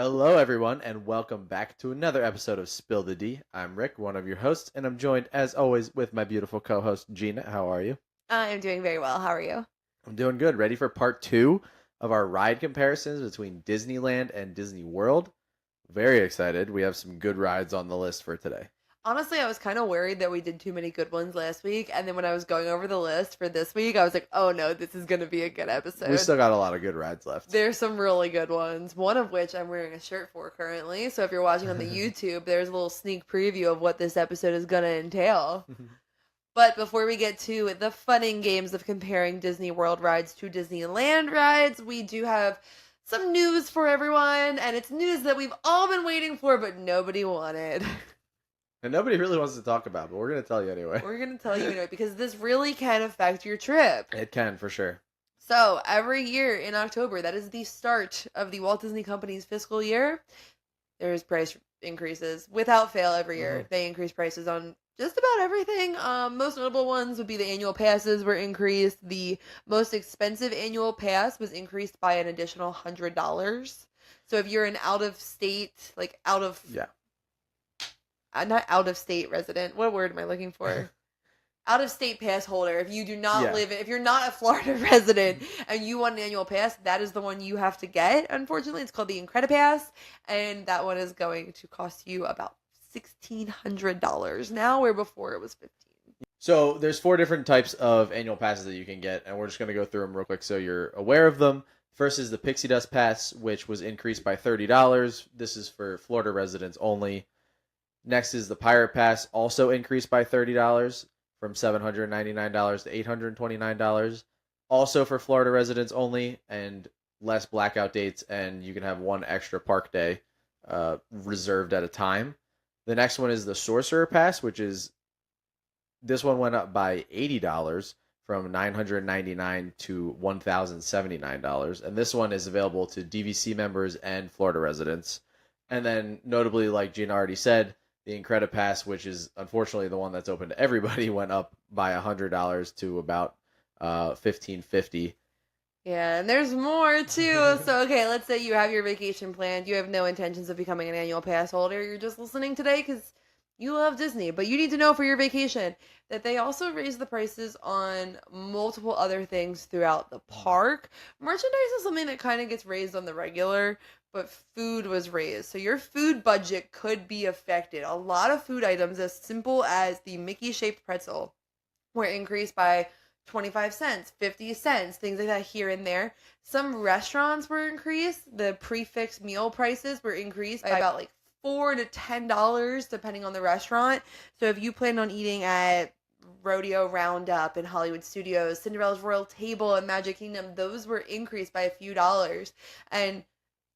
Hello, everyone, and welcome back to another episode of Spill the D. I'm Rick, one of your hosts, and I'm joined, as always, with my beautiful co-host, Gina. How are you? I'm doing very well. How are you? I'm doing good. Ready for part two of our ride comparisons between Disneyland and Disney World? Very excited. We have some good rides on the list for today. Honestly, I was kind of worried that we did too many good ones last week, and then when I was going over the list for this week, I was like, "Oh no, this is going to be a good We episode." still got a lot of good rides left. There's some really good ones. One of which I'm wearing a shirt for currently. So if you're watching on the YouTube, there's a little sneak preview of what this episode is going to entail. But before we get to the fun and games of comparing Disney World rides to Disneyland rides, we do have some news for everyone, and it's news that we've all been waiting for, but nobody wanted. And nobody really wants to talk about, but we're going to tell you anyway. We're going to tell you anyway, because this really can affect your trip. It can, for sure. So, every year in October, that is the start of the Walt Disney Company's fiscal year, there's price increases. Without fail, every year, they increase prices on just about everything. Most notable ones would be the annual passes were increased. The most expensive annual pass was increased by an additional $100. So, if you're an out-of-state, Yeah. Not out-of-state resident, what word am I looking for? Out-of-state pass holder. If you do not if you're not a Florida resident and you want an annual pass, that is the one you have to get. Unfortunately, it's called the Incredipass, and that one is going to cost you about $1,600 now, where before it was $1,500. So there's 4 different types of annual passes that you can get, and we're just going to go through them real quick so you're aware of them. First is the Pixie Dust Pass, which was increased by $30. This is for Florida residents only. Next is the Pirate Pass, also increased by $30 from $799 to $829. Also for Florida residents only, and less blackout dates, and you can have one extra park day reserved at a time. The next one is the Sorcerer Pass, this one went up by $80 from $999 to $1,079. And this one is available to DVC members and Florida residents. And then, notably, like Gina already said, the Incredipass, which is unfortunately the one that's open to everybody, went up by $100 to about $1,550. Yeah, and there's more too. So, okay, let's say you have your vacation planned. You have no intentions of becoming an annual pass holder. You're just listening today because you love Disney, but you need to know for your vacation that they also raise the prices on multiple other things throughout the park. Merchandise is something that kind of gets raised on the regular, but food was raised. So your food budget could be affected. A lot of food items, as simple as the Mickey-shaped pretzel, were increased by 25 cents, 50 cents, things like that here and there. Some restaurants were increased. The prefix meal prices were increased by about like $4 to $10 depending on the restaurant. So if you plan on eating at Rodeo Roundup in Hollywood Studios, Cinderella's Royal Table and Magic Kingdom, those were increased by a few dollars. And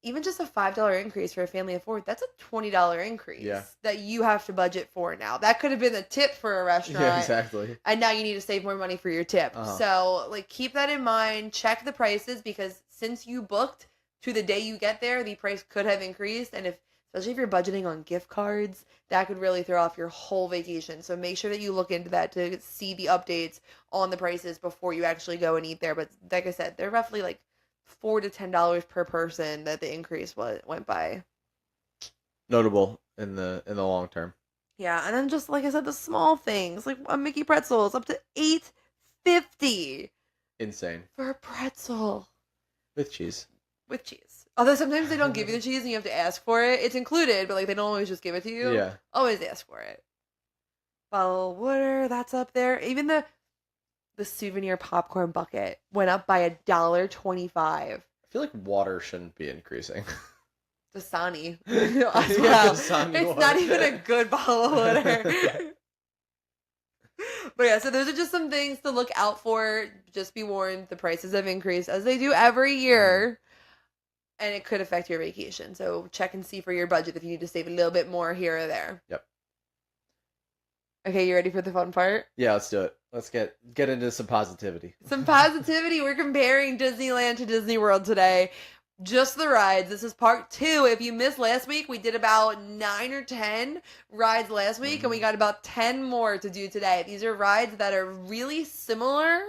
even just a $5 increase for a family of 4, that's a $20 increase that you have to budget for now. That could have been the tip for a restaurant. Yeah, exactly. And now you need to save more money for your tip. So, keep that in mind. Check the prices, because since you booked to the day you get there, the price could have increased. And especially if you're budgeting on gift cards, that could really throw off your whole vacation. So make sure that you look into that to see the updates on the prices before you actually go and eat there. But like I said, they're roughly like $4 to $10 per person that the increase went by. Notable in the long term. Yeah, and then just like I said, the small things like a Mickey pretzel is up to $8.50. Insane for a pretzel with cheese. With cheese. Although sometimes they don't give you the cheese and you have to ask for it. It's included, but they don't always just give it to you. Yeah. Always ask for it. Bottled water, that's up there. Even the souvenir popcorn bucket went up by $1.25. I feel like water shouldn't be increasing. Dasani. As well. Dasani it's water. Not even a good bottle of water. But yeah, so those are just some things to look out for. Just be warned, the prices have increased as they do every year. And it could affect your vacation. So check and see for your budget if you need to save a little bit more here or there. Yep. Okay, you ready for the fun part? Yeah, let's do it. Let's get into some positivity. Some positivity. We're comparing Disneyland to Disney World today. Just the rides. This is part 2. If you missed last week, we did about 9 or 10 rides last week, and we got about 10 more to do today. These are rides that are really similar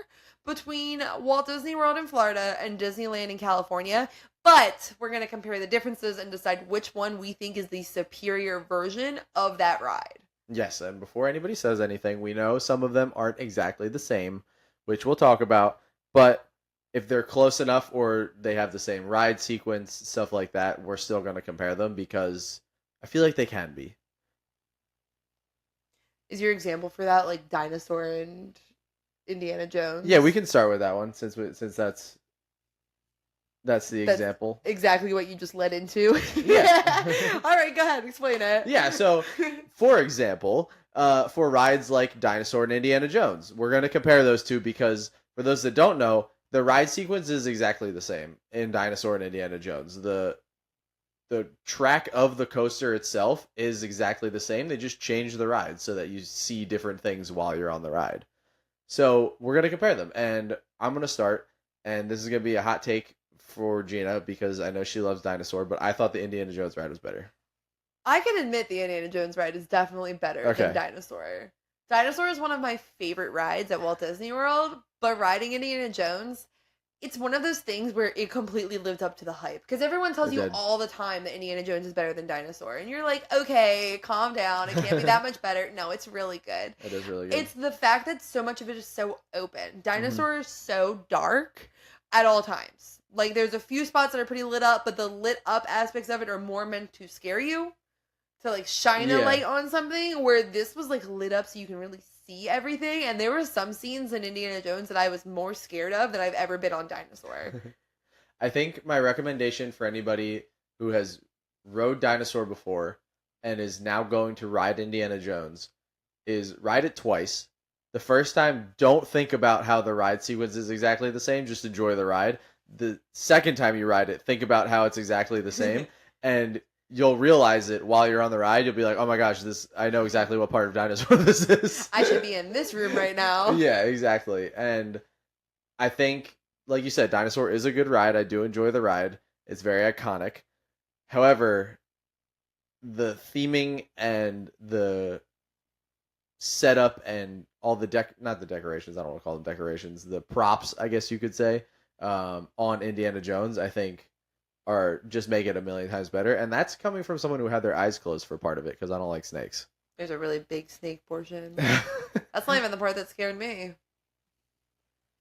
between Walt Disney World in Florida and Disneyland in California, But we're going to compare the differences and decide which one we think is the superior version of that ride. Yes, and before anybody says anything, we know some of them aren't exactly the same, which we'll talk about, but if they're close enough or they have the same ride sequence, stuff like that, we're still going to compare them because I feel like they can be. Is your example for that like Dinosaur and Indiana Jones? Yeah, we can start with that one since that's the example. Exactly what you just led into. Yeah. All right, go ahead, explain it. Yeah, so for example, for rides like Dinosaur and Indiana Jones, we're going to compare those two because for those that don't know, the ride sequence is exactly the same in Dinosaur and Indiana Jones. The track of the coaster itself is exactly the same. They just change the ride so that you see different things while you're on the ride. So we're going to compare them, and I'm going to start, and this is going to be a hot take for Gina because I know she loves Dinosaur, but I thought the Indiana Jones ride was better. I can admit the Indiana Jones ride is definitely better than Dinosaur. Dinosaur is one of my favorite rides at Walt Disney World, but riding Indiana Jones, it's one of those things where it completely lived up to the hype. Because everyone tells you all the time that Indiana Jones is better than Dinosaur. And you're like, okay, calm down. It can't be that much better. No, it's really good. It is really good. It's the fact that so much of it is so open. Dinosaur is so dark at all times. Like, there's a few spots that are pretty lit up, but the lit up aspects of it are more meant to scare you. To, like, shine a light on something. Where this was, like, lit up so you can really see everything, and there were some scenes in Indiana Jones that I was more scared of than I've ever been on Dinosaur. I think my recommendation for anybody who has rode Dinosaur before and is now going to ride Indiana Jones is ride it twice. The first time, don't think about how the ride sequence is exactly the same, just enjoy the ride. The second time you ride it, think about how it's exactly the same, and you'll realize it while you're on the ride. You'll be like, oh my gosh, I know exactly what part of Dinosaur this is. I should be in this room right now. Yeah, exactly. And I think, like you said, Dinosaur is a good ride. I do enjoy the ride. It's very iconic. However, the theming and the setup and all the not the decorations, I don't want to call them decorations, the props, I guess you could say, on Indiana Jones, I think are just make it a million times better. And that's coming from someone who had their eyes closed for part of it because I don't like snakes. There's a really big snake portion. That's not even the part that scared me.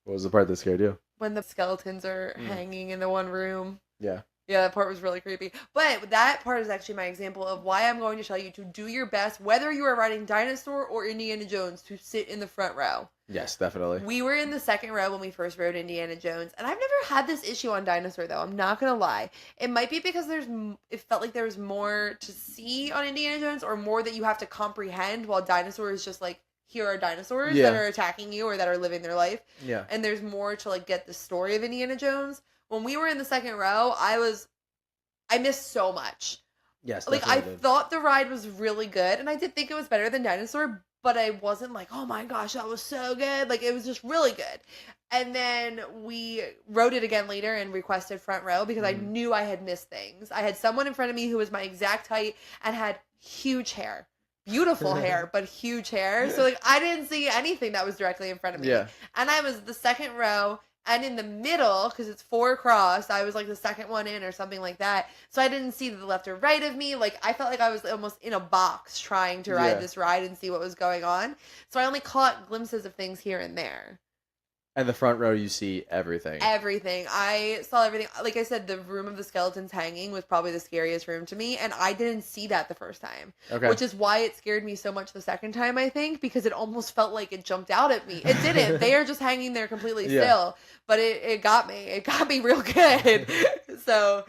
What was the part that scared you? When the skeletons are hanging in the one room. Yeah. Yeah, that part was really creepy. But that part is actually my example of why I'm going to tell you to do your best, whether you are riding Dinosaur or Indiana Jones, to sit in the front row. Yes, definitely. We were in the second row when we first rode Indiana Jones, and I've never had this issue on Dinosaur, though. I'm not going to lie. It might be because it felt like there was more to see on Indiana Jones, or more that you have to comprehend, while Dinosaur is just like, here are dinosaurs that are attacking you or that are living their life. Yeah. And there's more to like get the story of Indiana Jones. When we were in the second row, I missed so much. Yes, like I thought the ride was really good, and I did think it was better than Dinosaur, but I wasn't like, oh my gosh, that was so good. Like, it was just really good. And then we rode it again later and requested front row because I knew I had missed things. I had someone in front of me who was my exact height and had huge hair. Beautiful hair, but huge hair. So, like, I didn't see anything that was directly in front of me. Yeah. And I was the second row, and in the middle, because it's 4 across, I was, like, the second one in or something like that. So I didn't see the left or right of me. Like, I felt like I was almost in a box trying to ride this ride and see what was going on. So I only caught glimpses of things here and there. And the front row, you see everything. Everything. I saw everything. Like I said, the room of the skeletons hanging was probably the scariest room to me, and I didn't see that the first time. Okay. Which is why it scared me so much the second time, I think, because it almost felt like it jumped out at me. It didn't. They are just hanging there completely still, but it got me. It got me real good. So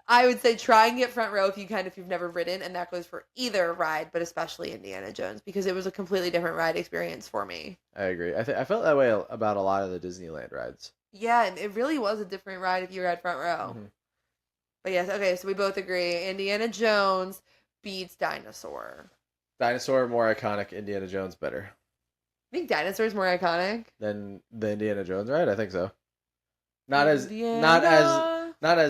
I would say try and get front row if you can, if you've never ridden, and that goes for either ride, but especially Indiana Jones, because it was a completely different ride experience for me. I agree. I felt that way about a lot of the Disneyland rides. Yeah, and it really was a different ride if you were at front row. Mm-hmm. But yes, okay, so we both agree. Indiana Jones beats Dinosaur. Dinosaur more iconic, Indiana Jones better. I think Dinosaur is more iconic than the Indiana Jones ride. I think so. Not as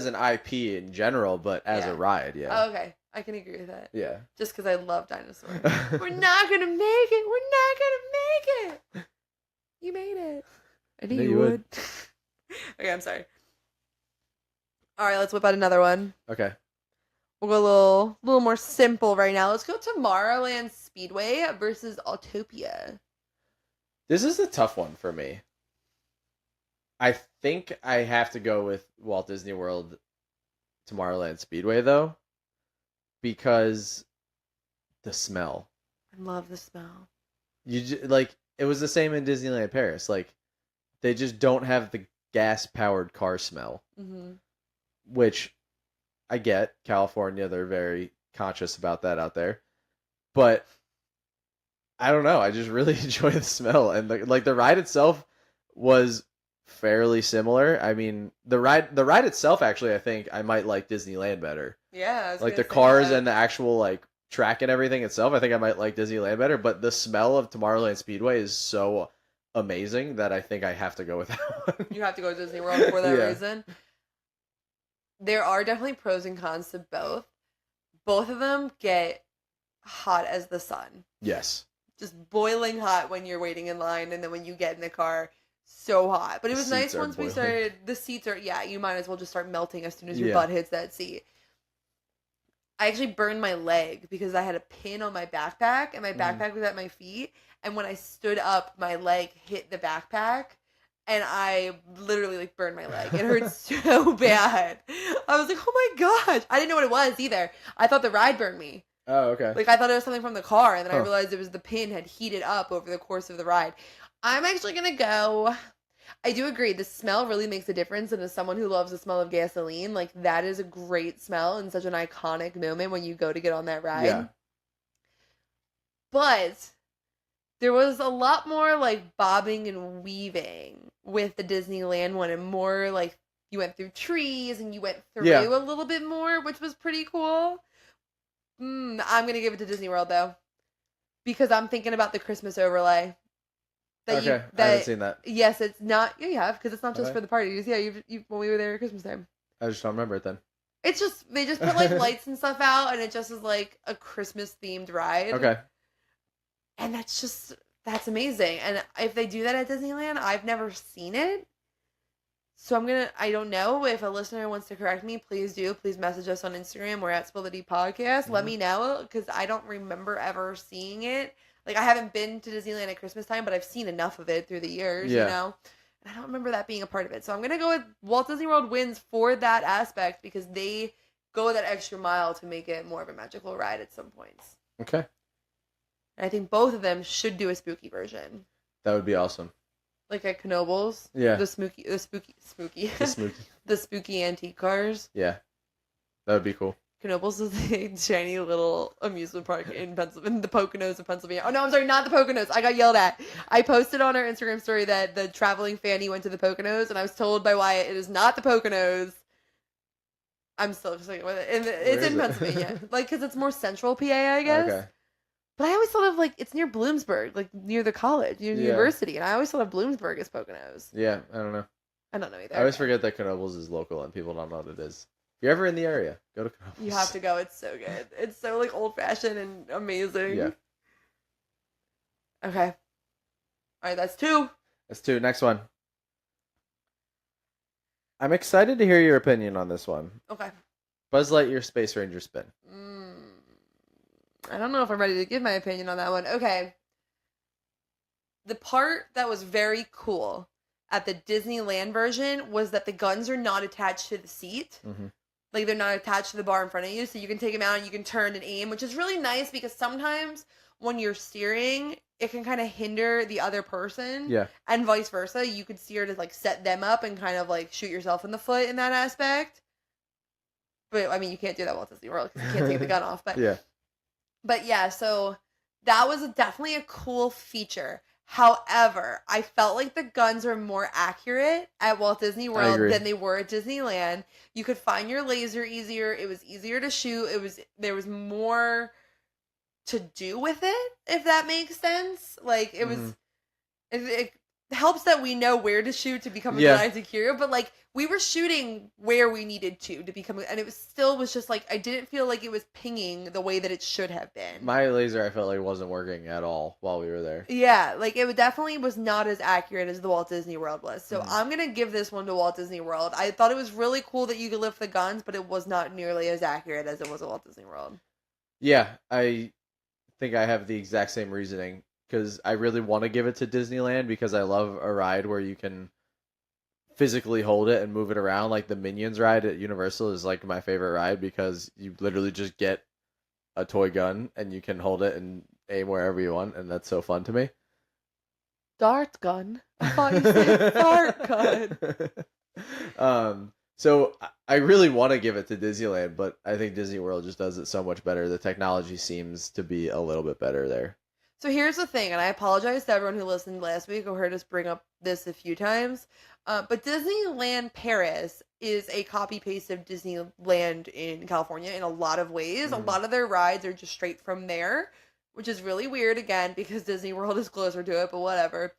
an IP in general, but as a ride. Yeah. Oh, okay, I can agree with that. Yeah. Just because I love Dinosaur. We're not gonna make it. We're not gonna make it. You made it. I knew you would. Okay, I'm sorry. All right, let's whip out another one. Okay. We'll go a little more simple right now. Let's go Tomorrowland Speedway versus Autopia. This is a tough one for me. I think I have to go with Walt Disney World Tomorrowland Speedway, though, because the smell. I love the smell. Like, it was the same in Disneyland Paris. Like, they just don't have the gas-powered car smell, which I get. California, they're very conscious about that out there. But I don't know. I just really enjoy the smell. And, the ride itself was fairly similar. I mean, the ride itself, actually, I think I might like Disneyland better. Yeah. Like, the cars and the actual, like, track and everything itself, I think I might like Disneyland better. But the smell of Tomorrowland Speedway is so amazing that I think I have to go with that one. You have to go to Disney World for that reason. There are definitely pros and cons to both. Both of them get hot as the sun. Yes. Just boiling hot when you're waiting in line, and then when you get in the car, so hot. But it was nice once we started. The seats are, you might as well just start melting as soon as your butt hits that seat. I actually burned my leg because I had a pin on my backpack, and my backpack was at my feet. And when I stood up, my leg hit the backpack, and I literally like burned my leg. It hurt so bad. I was like, oh my gosh. I didn't know what it was either. I thought the ride burned me. Oh, okay. Like, I thought it was something from the car, and then I realized it was the pin had heated up over the course of the ride. I'm actually going to go... I do agree, the smell really makes a difference, and as someone who loves the smell of gasoline, like, that is a great smell and such an iconic moment when you go to get on that ride. Yeah. But there was a lot more, like, bobbing and weaving with the Disneyland one, and more, like, you went through trees, and you went through a little bit more, which was pretty cool. I'm going to give it to Disney World, though, because I'm thinking about the Christmas overlay. I haven't seen that. Yes, it's not. Yeah, you have, because it's not just for the parties. Yeah, you when we were there at Christmas time. I just don't remember it then. It's just, they just put, like, lights and stuff out, and it just is, like, a Christmas-themed ride. Okay. And that's amazing. And if they do that at Disneyland, I've never seen it. So I don't know if a listener wants to correct me, please do. Please message us on Instagram. We're at Spill the Deep Podcast. Let me know, because I don't remember ever seeing it. Like, I haven't been to Disneyland at Christmas time, but I've seen enough of it through the years, you know? And I don't remember that being a part of it. So I'm going to go with Walt Disney World wins for that aspect, because they go that extra mile to make it more of a magical ride at some points. Okay. And I think both of them should do a spooky version. That would be awesome. Like at Knoebels. Yeah. The spooky antique cars. Yeah. That would be cool. Knoebels is a shiny little amusement park in Pennsylvania, the Poconos of Pennsylvania. Oh no, I'm sorry, not the Poconos. I got yelled at. I posted on our Instagram story that the traveling fanny went to the Poconos, and I was told by Wyatt it is not the Poconos. I'm still just like, it's in Pennsylvania, like, because it's more central PA, I guess. Okay. But I always thought of, like, it's near Bloomsburg, like near the college, near the university, and I always thought of Bloomsburg as Poconos. Yeah, I don't know. I don't know either. I always forget that Knoebels is local and people don't know what it is. If you're ever in the area, go to Knoebels. You have to go. It's so good. It's so, like, old-fashioned and amazing. Yeah. Okay. All right, that's two. That's two. Next one. I'm excited to hear your opinion on this one. Okay. Buzz Lightyear Space Ranger spin. I don't know if I'm ready to give my opinion on that one. Okay. The part that was very cool at the Disneyland version was that the guns are not attached to the seat. Mm-hmm. Like, they're not attached to the bar in front of you, so you can take them out and you can turn and aim, which is really nice, because sometimes when you're steering, it can kind of hinder the other person. Yeah. And vice versa. You could steer to, like, set them up and kind of, like, shoot yourself in the foot in that aspect. But, I mean, you can't do that while Walt Disney World, because you can't take the gun off. But yeah. But, yeah, so that was definitely a cool feature. However, I felt like the guns were more accurate at Walt Disney World than they were at Disneyland. You could find your laser easier. It was easier to shoot. There was more to do with it, if that makes sense. Like, it was... helps that we know where to shoot to become a Yeah. good Isaac hero, but like we were shooting where we needed to become, and it was just like I didn't feel like it was pinging the way that it should have been. My laser, I felt like wasn't working at all while we were there. Yeah, like it definitely was not as accurate as the Walt Disney World was. So Mhm. I'm gonna give this one to Walt Disney World. I thought it was really cool that you could lift the guns, but it was not nearly as accurate as it was at Walt Disney World. Yeah, I think I have the exact same reasoning because I really want to give it to Disneyland because I love a ride where you can physically hold it and move it around. Like the Minions ride at Universal is like my favorite ride because you literally just get a toy gun and you can hold it and aim wherever you want, and that's so fun to me. Dart gun. I thought you said dart gun. So I really want to give it to Disneyland, but I think Disney World just does it so much better. The technology seems to be a little bit better there. So here's the thing, and I apologize to everyone who listened last week or heard us bring up this a few times. But Disneyland Paris is a copy paste of Disneyland in California in a lot of ways. A lot of their rides are just straight from there, which is really weird again because Disney World is closer to it, but whatever.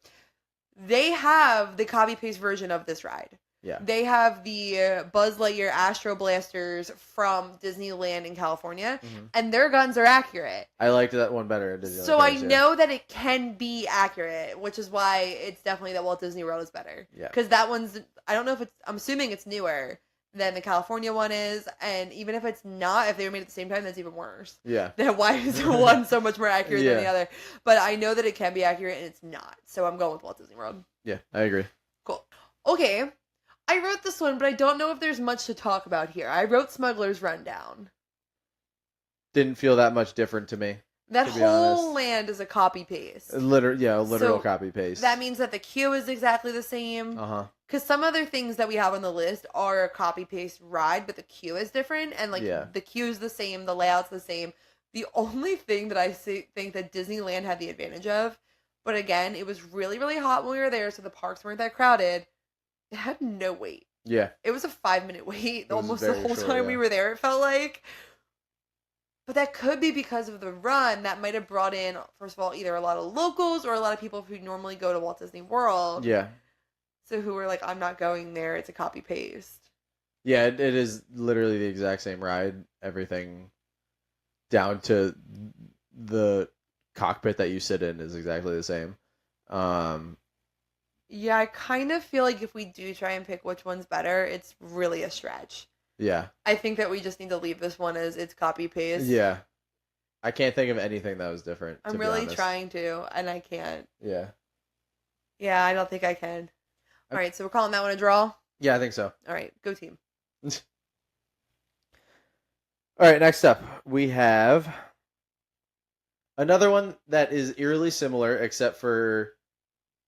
They have the copy paste version of this ride. Yeah. They have the Buzz Lightyear Astro Blasters from Disneyland in California, and their guns are accurate. I liked that one better at Disneyland So Paris, I know that it can be accurate, which is why it's definitely that Walt Disney World is better. Yeah. Because that one's, I don't know if it's, I'm assuming it's newer than the California one is, and even if it's not, if they were made at the same time, that's even worse. Yeah. Then why is one so much more accurate than the Yeah. other? But I know that it can be accurate, and it's not. So I'm going with Walt Disney World. Yeah, I agree. Cool. Okay. I wrote this one, but I don't know if there's much to talk about here. I wrote Smuggler's Rundown. Didn't feel that much different to me. That to be whole honest. land is a copy paste. A literal So, copy paste. That means that the queue is exactly the same. Uh-huh. Because some other things that we have on the list are a copy paste ride, but the queue is different, and like the queue is the same, the layout's the same. The only thing that I think that Disneyland had the advantage of, but again, it was really, really hot when we were there, so the parks weren't that crowded. It had no wait. Yeah. It was a 5-minute wait almost the very whole short, time yeah. we were there, it felt like. But that could be because of the run that might have brought in, first of all, either a lot of locals or a lot of people who normally go to Walt Disney World. Yeah. So who were like, I'm not going there, it's a copy paste. Yeah, it is literally the exact same ride. Everything down to the cockpit that you sit in is exactly the same. Yeah, I kind of feel like if we do try and pick which one's better, it's really a stretch. Yeah. I think that we just need to leave this one as it's copy paste. Yeah. I can't think of anything that was different. I'm really trying to, and I can't. Yeah. Yeah, I don't think I can. All right, so we're calling that one a draw? Yeah, I think so. All right, go team. All right, next up, we have another one that is eerily similar, except for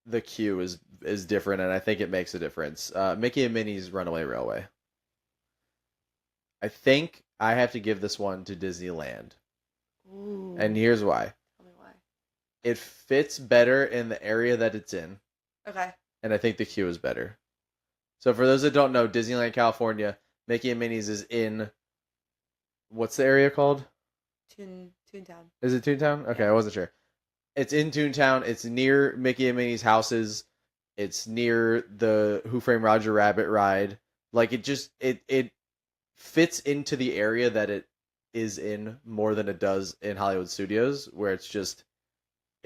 the queue is different, and I think it makes a difference. Mickey and Minnie's Runaway Railway. I think I have to give this one to Disneyland. Ooh. And here's why. Tell me why. It fits better in the area that it's in. Okay. And I think the queue is better. So for those that don't know, Disneyland California, Mickey and Minnie's is in, what's the area called? Toontown. Is it Toontown? Okay, Yeah. I wasn't sure. It's in Toontown. It's near Mickey and Minnie's houses. It's near the Who Framed Roger Rabbit ride. Like it fits into the area that it is in more than it does in Hollywood Studios, where it's just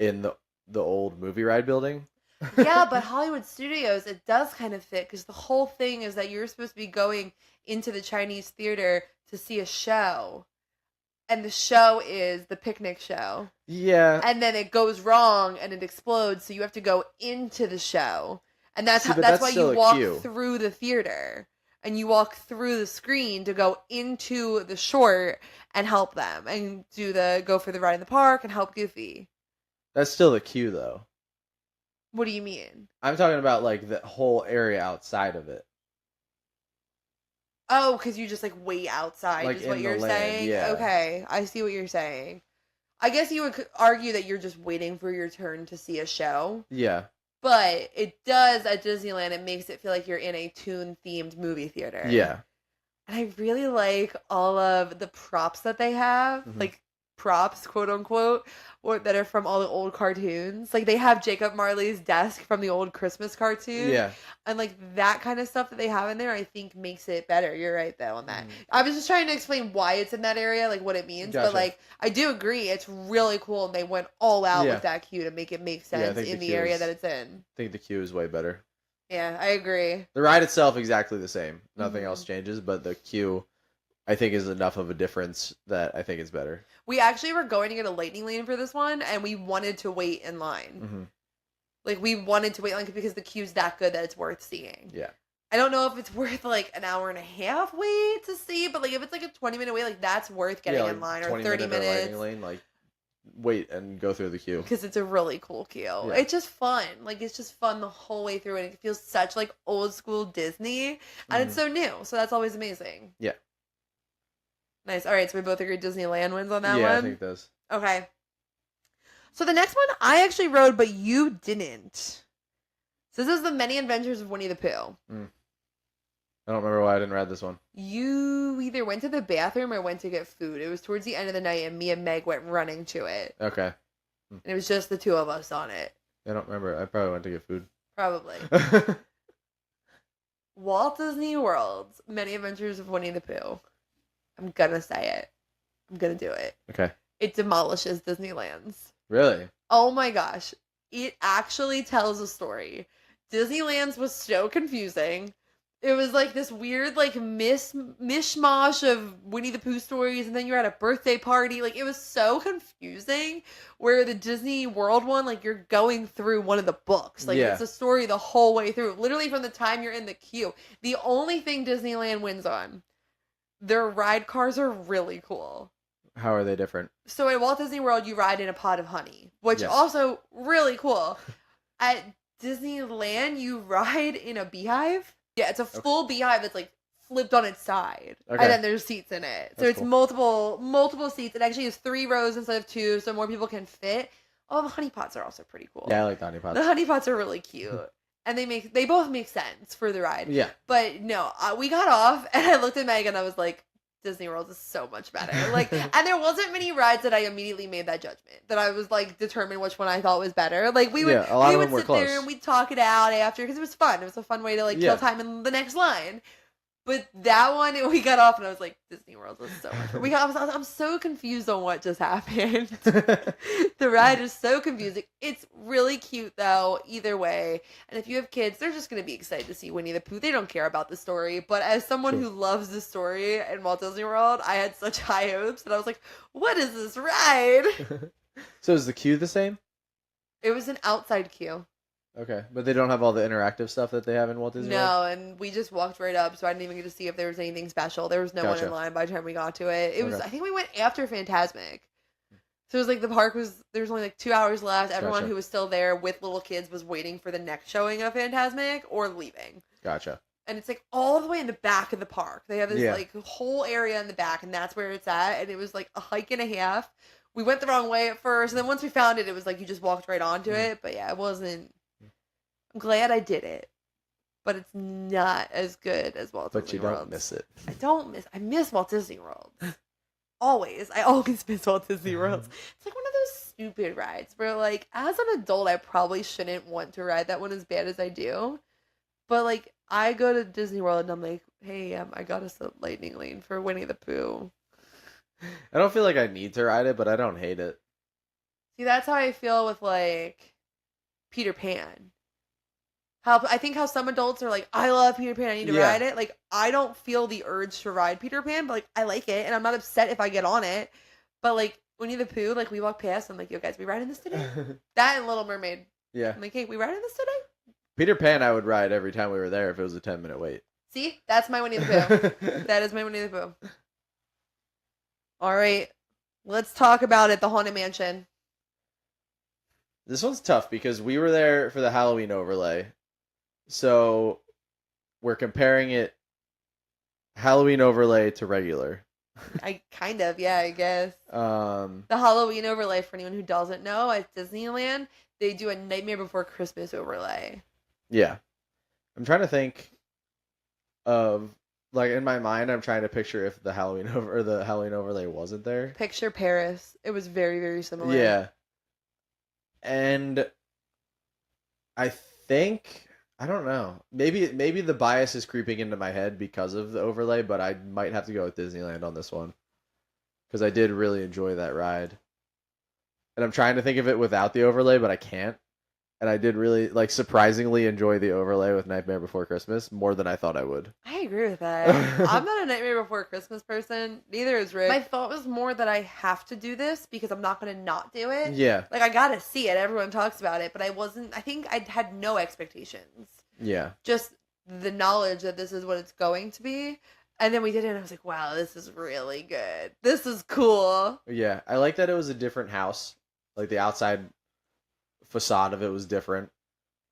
in the old movie ride building. Yeah, but Hollywood Studios, it does kind of fit because the whole thing is that you're supposed to be going into the Chinese theater to see a show. And the show is the picnic show. Yeah. And then it goes wrong and it explodes, so you have to go into the show. And that's that's why you walk through the theater. And you walk through the screen to go into the short and help them and go for the ride in the park and help Goofy. That's still the queue, though. What do you mean? I'm talking about like the whole area outside of it. Oh, because you just like wait outside Like is what in you're the land, saying? yeah. Okay, I see what you're saying. I guess you would argue that you're just waiting for your turn to see a show. Yeah. But it does at Disneyland, it makes it feel like you're in a Toon-themed movie theater. Yeah. And I really like all of the props that they have. Mhm. Like, props, quote unquote, or that are from all the old cartoons. Like they have Jacob Marley's desk from the old Christmas cartoon. Yeah. And like that kind of stuff that they have in there, I think makes it better. You're right though on that. Mm. I was just trying to explain why it's in that area, like what it means. Gotcha. But like I do agree, it's really cool, and they went all out Yeah. with that queue to make it make Yeah, I sense think in the the queue area is- that it's in. I think the queue is way better. Yeah, I agree. The ride itself exactly the same. Nothing Mhm. else changes, but the queue I think is enough of a difference that I think it's better. We actually were going to get a lightning lane for this one, and we wanted to wait in line. Mm-hmm. Like we wanted to wait in line because the queue's that good that it's worth seeing. Yeah. I don't know if it's worth like an hour and a half wait to see, but like if it's like a 20-minute wait, like that's worth getting like in line, or 20 30 minute minutes. lightning lane, like wait and go through the queue. Because it's a really cool queue. Yeah. It's just fun. Like it's just fun the whole way through, and it feels such like old school Disney, and it's so new. So that's always amazing. Yeah. Nice. All right, so we both agree Disneyland wins on that Yeah, one. I think it does. Okay. So the next one I actually rode, but you didn't. So this is the Many Adventures of Winnie the Pooh. I don't remember why I didn't ride this one. You either went to the bathroom or went to get food. It was towards the end of the night, and me and Meg went running to it. Okay. And it was just the two of us on it. I don't remember. I probably went to get food. Probably. Walt Disney World's Many Adventures of Winnie the Pooh. I'm gonna say it. I'm gonna do it. Okay. It demolishes Disneyland's. Really? Oh my gosh. It actually tells a story. Disneyland's was so confusing. It was like this weird like mishmash of Winnie the Pooh stories, and then you're at a birthday party. Like it was so confusing. Where the Disney World one, like you're going through one of the books. Like Yeah. it's a story the whole way through. Literally from the time you're in the queue. The only thing Disneyland wins on, their ride cars are really cool. How are they different? So at Walt Disney World, you ride in a pot of honey, which Yes. also really cool. At Disneyland, you ride in a beehive. Yeah, it's a full beehive that's like flipped on its side, Okay. and then there's seats in it. So That's it's cool. multiple seats. It actually has 3 rows instead of 2, so more people can fit. Oh, the honey pots are also pretty cool. Yeah, I like the honey The pots. honey pots are really cute, and they both make sense for the ride. Yeah. But no, we got off, and I looked at Meg, and I was like, Disney World is so much better. Like, and there wasn't many rides that I immediately made that judgment. That I was like determined which one I thought was better. Like we would, Yeah, a lot we of would them were sit there close. and we'd talk it out after because it was fun. It was a fun way to like Yeah. kill time in the next line. But that one, we got off, and I was like, Disney World was so much. I'm so confused on what just happened. The ride is so confusing. It's really cute though, either way. And if you have kids, they're just gonna be excited to see Winnie the Pooh. They don't care about the story. But as someone True. who loves the story in Walt Disney World, I had such high hopes, and I was like, what is this ride? So is the queue the same? It was an outside queue. Okay, but they don't have all the interactive stuff that they have in Walt Disney World? No, and we just walked right up, so I didn't even get to see if there was anything special. There was no one Gotcha. in line by the time we got to it. It was, Okay. I think we went after Fantasmic. So it was like the park was, there was only like 2 hours left. Everyone Gotcha. who was still there with little kids was waiting for the next showing of Fantasmic or leaving. Gotcha. And it's like all the way in the back of the park. They have this Yeah. like whole area in the back, and that's where it's at. And it was like a hike and a half. We went the wrong way at first, and then once we found it, it was like you just walked right onto it. But yeah, it wasn't. I'm glad I did it, but it's not as good as Walt But Disney you don't World. miss it. I miss Walt Disney World. I always miss Walt Disney World. It's like one of those stupid rides where, like, as an adult, I probably shouldn't want to ride that one as bad as I do. But, like, I go to Disney World and I'm like, hey, I got us a lightning lane for Winnie the Pooh. I don't feel like I need to ride it, but I don't hate it. See, that's how I feel with, like, Peter Pan. I think how some adults are like, I love Peter Pan, I need to Yeah. ride it. Like, I don't feel the urge to ride Peter Pan, but like, I like it, and I'm not upset if I get on it. But like, Winnie the Pooh, like, we walk past, I'm like, yo, guys, we riding this today? That and Little Mermaid. Yeah. I'm like, hey, we riding this today? Peter Pan I would ride every time we were there if it was a 10-minute wait. See? That's my Winnie the Pooh. That is my Winnie the Pooh. All right. Let's talk about it, the Haunted Mansion. This one's tough because we were there for the Halloween overlay. So we're comparing it Halloween overlay to regular. I guess. Um, The Halloween overlay, for anyone who doesn't know, at Disneyland, they do a Nightmare Before Christmas overlay. yeah. I'm trying to think of Like in my mind, I'm trying to picture if the Halloween overlay wasn't there. Picture Paris. It was very, very similar. Yeah, and I think I don't know. Maybe the bias is creeping into my head because of the overlay, but I might have to go with Disneyland on this one because I did really enjoy that ride. And I'm trying to think of it without the overlay, but I can't. And I did really surprisingly enjoy the overlay with Nightmare Before Christmas more than I thought I would. I agree with that. I'm not a Nightmare Before Christmas person. Neither is Rick. My thought was more that I have to do this because I'm not going to not do it. Yeah. Like, I got to see it. Everyone talks about it. But I think I had no expectations. Yeah. Just the knowledge that this is what it's going to be. And then we did it and I was like, wow, this is really good. This is cool. Yeah. I like that it was a different house. Like the outside facade of it was different.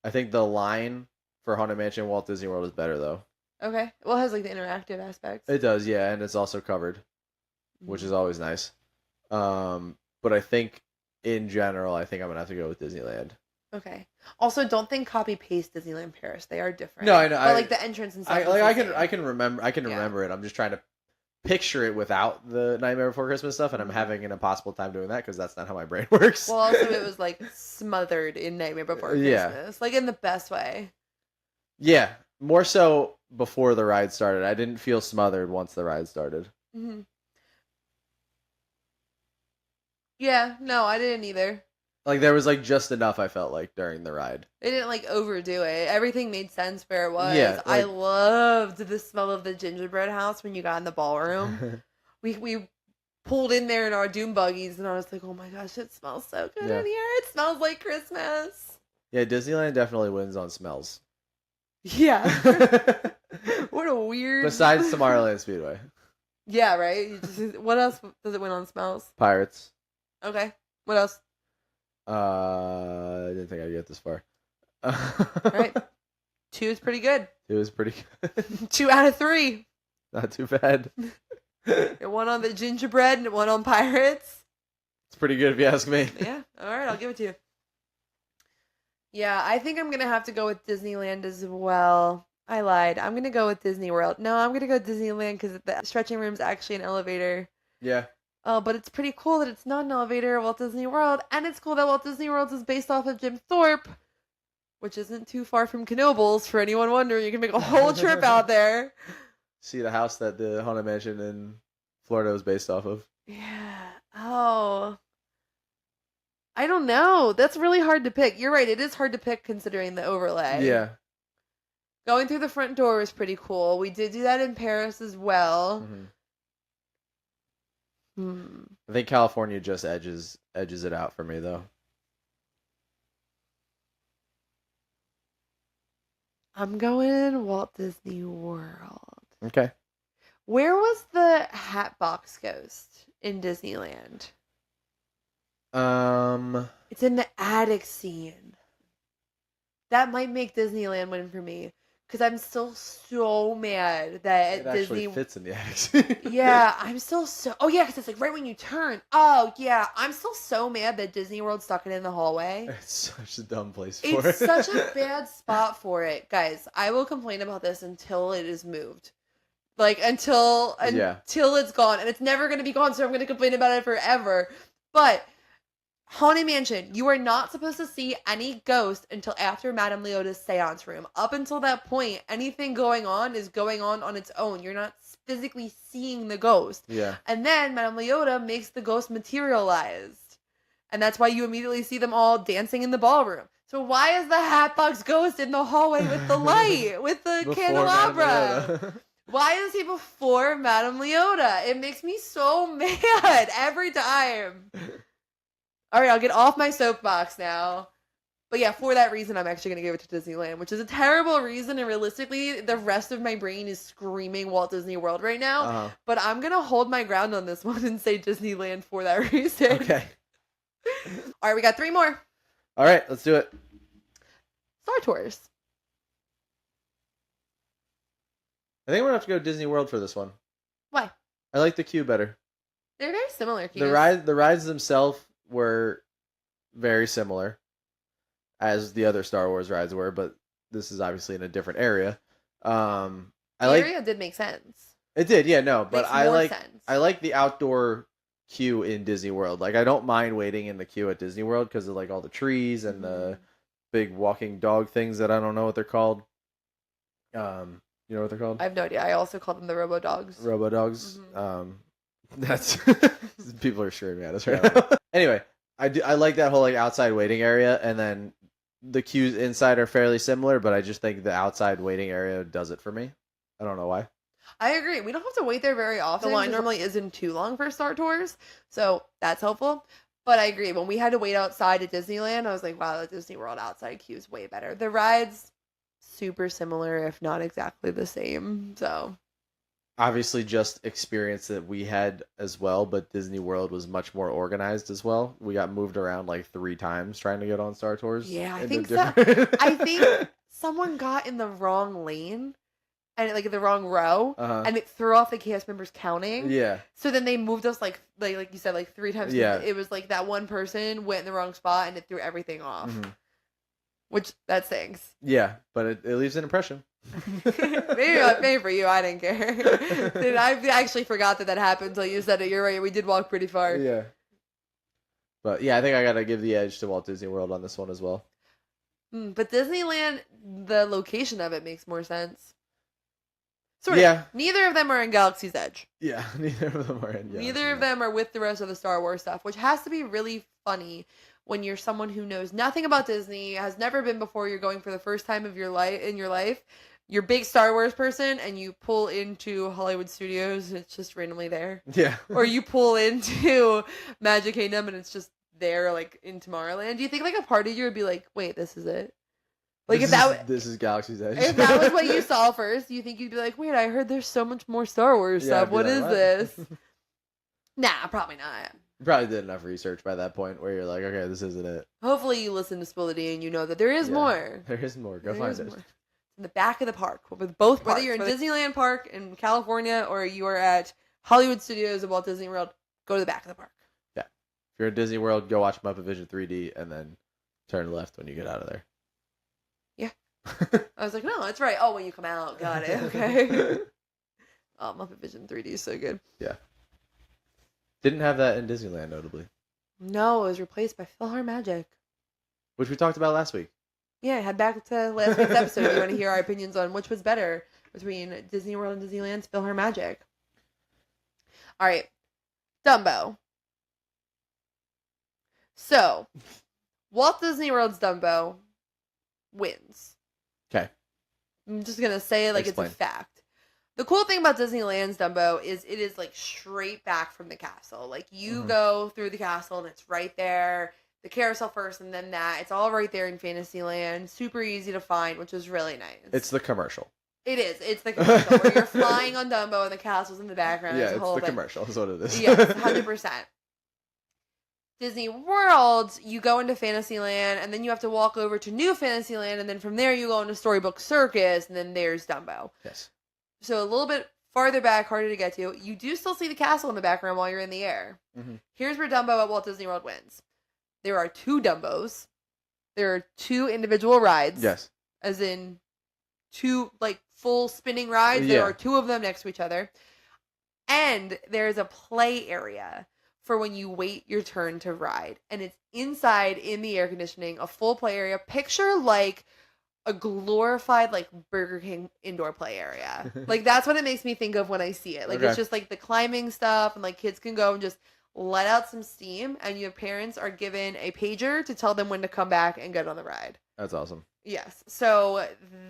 I think the line for Haunted Mansion Walt Disney World is better though. Okay. Well, it has like the interactive aspects. It does, yeah, and it's also covered, which is always nice. But I think in general, I think I'm gonna have to go with Disneyland. Okay. Also, don't think copy paste Disneyland Paris. They are different. No, I know. But like the entrance and stuff. I can remember it. I'm just trying to picture it without the Nightmare Before Christmas stuff, and I'm having an impossible time doing that because that's not how my brain works. Well, also it was like smothered in Nightmare Before Christmas, like in the best way. Yeah, more so before the ride started. I didn't feel smothered once the ride started. Mm-hmm. Yeah, no, I didn't either. Like there was like just enough I felt like during the ride. They didn't like overdo it. Everything made sense where it was. Yeah, I loved the smell of the gingerbread house when you got in the ballroom. we pulled in there in our doom buggies and I was like, oh my gosh, it smells so good in here. It smells like Christmas. Yeah, Disneyland definitely wins on smells. Yeah. What a weird. Besides Tomorrowland Speedway. Yeah, right? What else does it win on smells? Pirates. Okay. What else? I didn't think I'd get this far. All right. 2 is pretty good. 2 is pretty good. 2 out of 3. Not too bad. It won on the gingerbread and it won on pirates. It's pretty good if you ask me. Yeah. All right. I'll give it to you. Yeah. I think I'm going to have to go with Disneyland as well. I lied. I'm going to go with Disney World. No, I'm going to go with Disneyland because the stretching room is actually an elevator. Yeah. Oh, but it's pretty cool that it's not an elevator at Walt Disney World, and it's cool that Walt Disney World is based off of Jim Thorpe, which isn't too far from Knoebels. For anyone wondering, you can make a whole trip out there. See the house that the Haunted Mansion in Florida was based off of. Yeah. Oh. I don't know. That's really hard to pick. You're right. It is hard to pick considering the overlay. Yeah. Going through the front door was pretty cool. We did do that in Paris as well. Mm-hmm. Hmm. I think California just edges it out for me though. I'm going Walt Disney World. Okay. Where was the Hatbox Ghost in Disneyland? It's in the attic scene. That might make Disneyland win for me. Because I'm still so mad that it actually Disney fits in the attic. Yeah, I'm still so. Oh yeah, because it's like right when you turn. Oh yeah, I'm still so mad that Disney World stuck it in the hallway. It's such a dumb place for it. It's such a bad spot for it, guys. I will complain about this until it is moved, like until it's gone, and it's never gonna be gone. So I'm gonna complain about it forever. But Haunted Mansion, you are not supposed to see any ghost until after Madame Leota's seance room. Up until that point, anything going on is going on its own. You're not physically seeing the ghost. Yeah. And then Madame Leota makes the ghost materialized. And that's why you immediately see them all dancing in the ballroom. So why is the Hatbox Ghost in the hallway with the light, with the Before candelabra? Why is he before Madame Leota? It makes me so mad every time. All right, I'll get off my soapbox now. But yeah, for that reason, I'm actually going to give it to Disneyland, which is a terrible reason. And realistically, the rest of my brain is screaming Walt Disney World right now. Uh-huh. But I'm going to hold my ground on this one and say Disneyland for that reason. Okay. All right, we got 3 more. All right, let's do it. Star Tours. I think I'm going to have to go Disney World for this one. Why? I like the queue better. They're very similar. The rides themselves were very similar as the other Star Wars rides were, but this is obviously in a different area. I The area did make sense. It did, yeah, no, but Makes I more like sense. I like the outdoor queue in Disney World. Like I don't mind waiting in the queue at Disney World because of like all the trees and the big walking dog things that I don't know what they're called. You know what they're called? I have no idea. I also call them the Robo Dogs. Robo dogs. That's people are screaming at us right now. Anyway, I like that whole like outside waiting area, and then the queues inside are fairly similar, but I just think the outside waiting area does it for me. I don't know why. I agree. We don't have to wait there very often. The line normally isn't too long for Star Tours, so that's helpful. But I agree. When we had to wait outside at Disneyland, I was like, wow, the Disney World outside queue is way better. The rides, super similar, if not exactly the same. So obviously just experience that we had as well, but Disney World was much more organized as well. We got moved around like 3 times trying to get on Star Tours. Yeah, I think so. I think someone got in the wrong lane and like the wrong row, and it threw off the cast members counting. Yeah. So then they moved us like you said, like 3 times. Yeah. It was like that one person went in the wrong spot and it threw everything off. Which that stinks. Yeah, but it leaves an impression. maybe for you, I didn't care. I actually forgot that happened until you said it. You're right. We did walk pretty far. Yeah. But yeah, I think I gotta give the edge to Walt Disney World on this one as well. But Disneyland, the location of it makes more sense. Sort of. Neither of them are in Galaxy's Edge. Yeah, neither of them are in. Neither of them are with the rest of the Star Wars stuff, which has to be really funny when you're someone who knows nothing about Disney, has never been before. You're going for the first time of your life. You're a big Star Wars person, and you pull into Hollywood Studios, and it's just randomly there. Yeah. Or you pull into Magic Kingdom, and it's just there, like in Tomorrowland. Do you think like a part of you would be like, "Wait, this is it"? Like this is Galaxy's Edge. If that was what you saw first, you think you'd be like, "Wait, I heard there's so much more Star Wars stuff. What is this?" Nah, probably not. You probably did enough research by that point where you're like, "Okay, this isn't it." Hopefully, you listen to Spill the Tea and you know that there is more. There is more. Go find it. More. In the back of the park with both parks. Whether you're in Disneyland Park in California or you are at Hollywood Studios of Walt Disney World, go to the back of the park. Yeah. If you're at Disney World, go watch Muppet Vision 3D and then turn left when you get out of there. Yeah. I was like, no, that's right. Oh, when you come out. Got it. Okay. Oh, Muppet Vision 3D is so good. Yeah. Didn't have that in Disneyland, notably. No, it was replaced by PhilharMagic. Which we talked about last week. Yeah, head back to last week's episode if you want to hear our opinions on which was better between Disney World and Disneyland's PhilharMagic. All right. Dumbo. So, Walt Disney World's Dumbo wins. Okay. I'm just going to say it like Explain. It's a fact. The cool thing about Disneyland's Dumbo is it is like straight back from the castle. Like you go through the castle and it's right there. The carousel first and then that. It's all right there in Fantasyland. Super easy to find, which is really nice. It's the commercial. It is. It's the commercial where you're flying on Dumbo and the castle's in the background. Yeah, it's the commercial is what it is. Yes, 100%. Disney World, you go into Fantasyland and then you have to walk over to New Fantasyland and then from there you go into Storybook Circus and then there's Dumbo. Yes. So a little bit farther back, harder to get to. You do still see the castle in the background while you're in the air. Here's where Dumbo at Walt Disney World wins. There are 2 Dumbos. There are 2 individual rides. Yes. As in 2 like full spinning rides. There are 2 of them next to each other. And there's a play area for when you wait your turn to ride. And it's inside in the air conditioning, a full play area. Picture like a glorified like Burger King indoor play area. Like that's what it makes me think of when I see it. Like it's just like the climbing stuff and like kids can go and just let out some steam and your parents are given a pager to tell them when to come back and get on the ride. That's awesome. Yes. So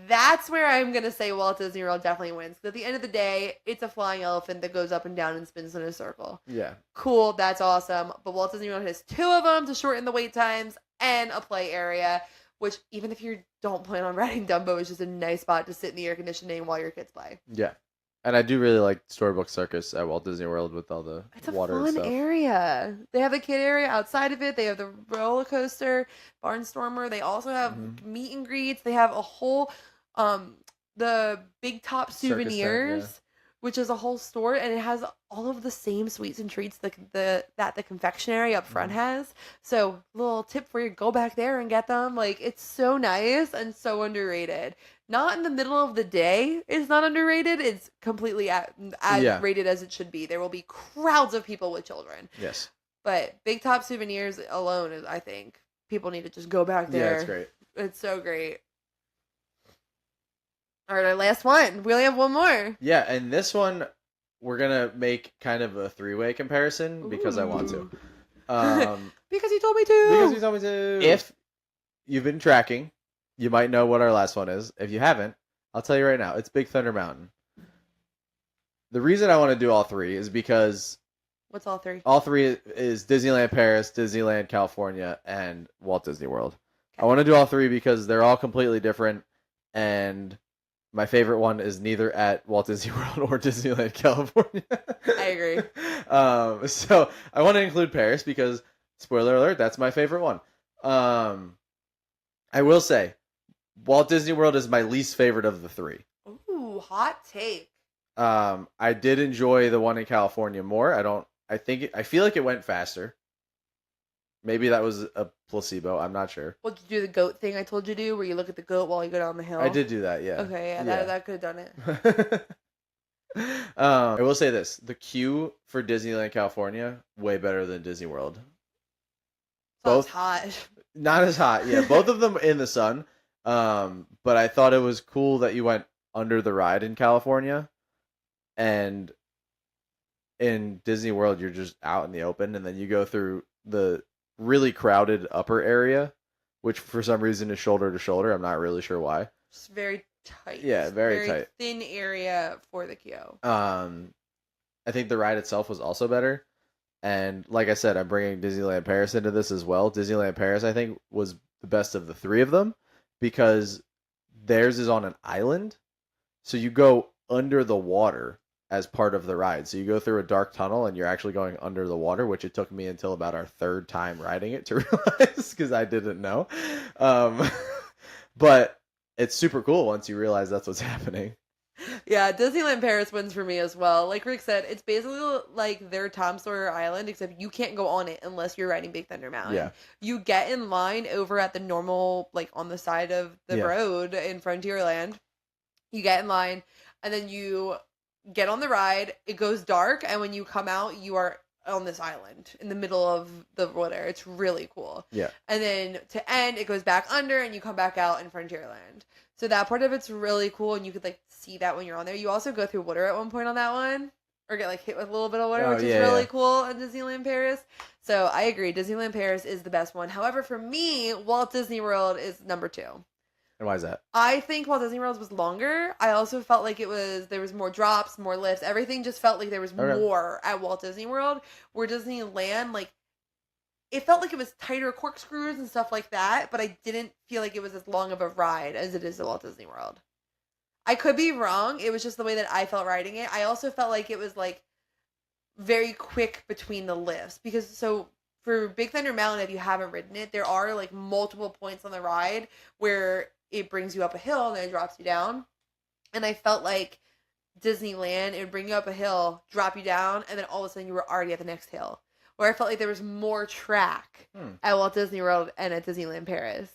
that's where I'm going to say Walt Disney World definitely wins. At the end of the day, it's a flying elephant that goes up and down and spins in a circle. Yeah. Cool. That's awesome. But Walt Disney World has 2 of them to shorten the wait times and a play area, which even if you don't plan on riding Dumbo, is just a nice spot to sit in the air conditioning while your kids play. Yeah. And I do really like Storybook Circus at Walt Disney World with all the water and stuff. It's a fun area. They have a kid area outside of it. They have the roller coaster, Barnstormer. They also have meet and greets. They have a whole, the Big Top souvenirs. which is a whole store, and it has all of the same sweets and treats that the confectionery up front has. So, little tip for you: go back there and get them. Like, it's so nice and so underrated. Not in the middle of the day. It's not underrated. It's completely as Yeah. rated as it should be. There will be crowds of people with children. Yes. But Big Top Souvenirs alone is, I think, people need to just go back there. Yeah, it's great. It's so great. All right, our last one. We only have one more. Yeah, and this one we're gonna make kind of a three-way comparison because I want to. Because you told me to. Because you told me to. If you've been tracking, you might know what our last one is. If you haven't, I'll tell you right now. It's Big Thunder Mountain. The reason I want to do all three is because What's all three? all three is Disneyland Paris, Disneyland California, and Walt Disney World. Okay. I want to do all three because they're all completely different, and my favorite one is neither at Walt Disney World or Disneyland California. I agree. So I want to include Paris because, spoiler alert, that's my favorite one. I will say, Walt Disney World is my least favorite of the three. Ooh, hot take. I did enjoy the one in California more. I feel like it went faster. Maybe that was a placebo. I'm not sure. Well, did you do the goat thing I told you to do, where you look at the goat while you go down the hill? I did do that, yeah. Okay, yeah. That could have done it. I will say this: the queue for Disneyland California way better than Disney World. Both hot. Not as hot, yeah. Both of them in the sun. But I thought it was cool that you went under the ride in California, and in Disney World you're just out in the open, and then you go through the really crowded upper area, which for some reason is shoulder to shoulder. I'm not really sure why. Just very tight. Yeah, very tight. Thin area for the queue. I think the ride itself was also better. And like I said, I'm bringing Disneyland Paris into this as well. Disneyland Paris, I think, was the best of the three of them because theirs is on an island. So you go under the water as part of the ride. So you go through a dark tunnel and you're actually going under the water, which it took me until about our third time riding it to realize because I didn't know. But it's super cool once you realize that's what's happening. Yeah, Disneyland Paris wins for me as well. Like Rick said, it's basically like their Tom Sawyer Island, except you can't go on it unless you're riding Big Thunder Mountain. Yeah. You get in line over at the normal, like on the side of the road in Frontierland. You get in line, and then you get on the ride. It goes dark, and when you come out, you are on this island in the middle of the water. It's really cool. Yeah. And then to end, it goes back under, and you come back out in Frontierland. So that part of it's really cool, and you could like see that when you're on there. You also go through water at one point on that one, or get like hit with a little bit of water, which is really cool in Disneyland Paris. So I agree, Disneyland Paris is the best one. However, for me, Walt Disney World is number 2. And why is that? I think Walt Disney World was longer. I also felt like there was more drops, more lifts. Everything just felt like there was more at Walt Disney World. Where Disneyland, like, it felt like it was tighter corkscrews and stuff like that, but I didn't feel like it was as long of a ride as it is at Walt Disney World. I could be wrong. It was just the way that I felt riding it. I also felt like it was, like, very quick between the lifts. Because, so, for Big Thunder Mountain, if you haven't ridden it, there are, like, multiple points on the ride where it brings you up a hill and then it drops you down. And I felt like Disneyland, it would bring you up a hill, drop you down, and then all of a sudden you were already at the next hill. Where I felt like there was more track at Walt Disney World and at Disneyland Paris.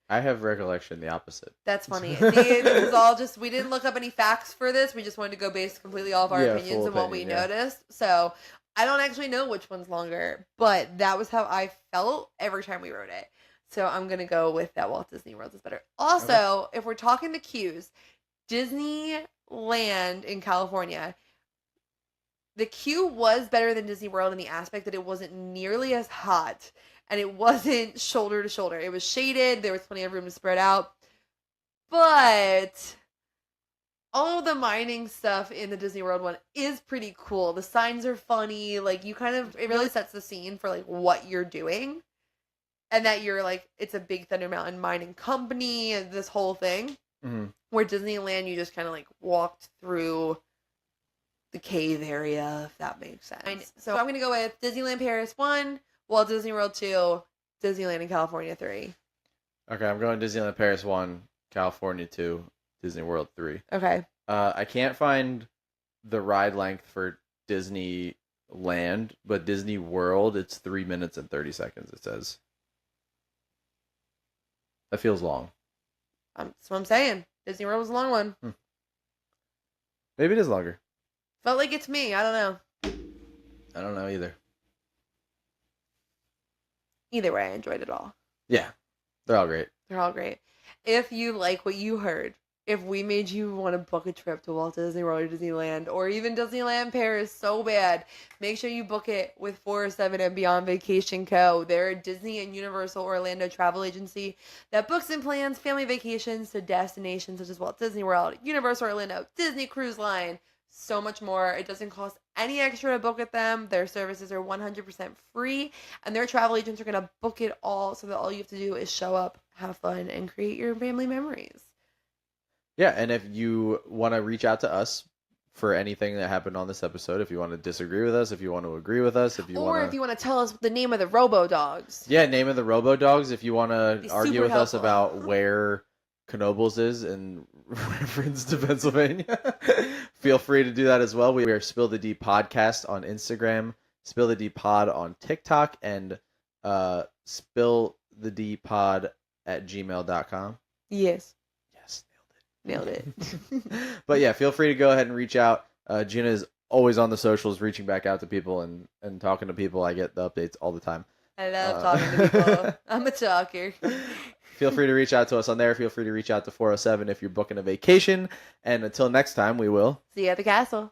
I have recollection the opposite. That's funny. See, this is all just, we didn't look up any facts for this. We just wanted to go based completely off our opinions and what we noticed. So I don't actually know which one's longer, but that was how I felt every time we rode it. So I'm going to go with that Walt Disney World is better. Also, if we're talking the queues, Disneyland in California, the queue was better than Disney World in the aspect that it wasn't nearly as hot and it wasn't shoulder to shoulder. It was shaded. There was plenty of room to spread out. But all of the mining stuff in the Disney World one is pretty cool. The signs are funny. Like, it really sets the scene for, like, what you're doing. And that you're, like, it's a Big Thunder Mountain mining company and this whole thing. Mm-hmm. Where Disneyland, you just kind of, like, walked through the cave area, if that makes sense. So I'm going to go with Disneyland Paris 1, Walt Disney World 2, Disneyland in California 3. Okay, I'm going Disneyland Paris 1, California 2, Disney World 3. Okay. I can't find the ride length for Disneyland, but Disney World, it's 3 minutes and 30 seconds, it says. That feels long. That's what I'm saying. Disney World was a long one. Maybe it is longer. Felt like it's me. I don't know. I don't know either. Either way, I enjoyed it all. Yeah, they're all great. They're all great. If you like what you heard, if we made you want to book a trip to Walt Disney World or Disneyland or even Disneyland Paris so bad, make sure you book it with 407 and Beyond Vacation Co. They're a Disney and Universal Orlando travel agency that books and plans family vacations to destinations such as Walt Disney World, Universal Orlando, Disney Cruise Line, so much more. It doesn't cost any extra to book with them. Their services are 100% free, and their travel agents are going to book it all so that all you have to do is show up, have fun, and create your family memories. Yeah, and if you want to reach out to us for anything that happened on this episode, if you want to disagree with us, if you want to agree with us, if you want Yeah, name of the Robo Dogs. If you want to argue with us helpful. about where Knoebels is in reference to Pennsylvania, feel free to do that as well. We are Spill the D Podcast on Instagram, Spill the D Pod on TikTok, and spillthedpod@gmail.com. Yes. Yes, Nailed it. But yeah, feel free to go ahead and reach out. Gina is always on the socials, reaching back out to people and talking to people. I get the updates all the time. I love talking to people. I'm a talker. Feel free to reach out to us on there. Feel free to reach out to 407 if you're booking a vacation. And until next time, we will see you at the castle.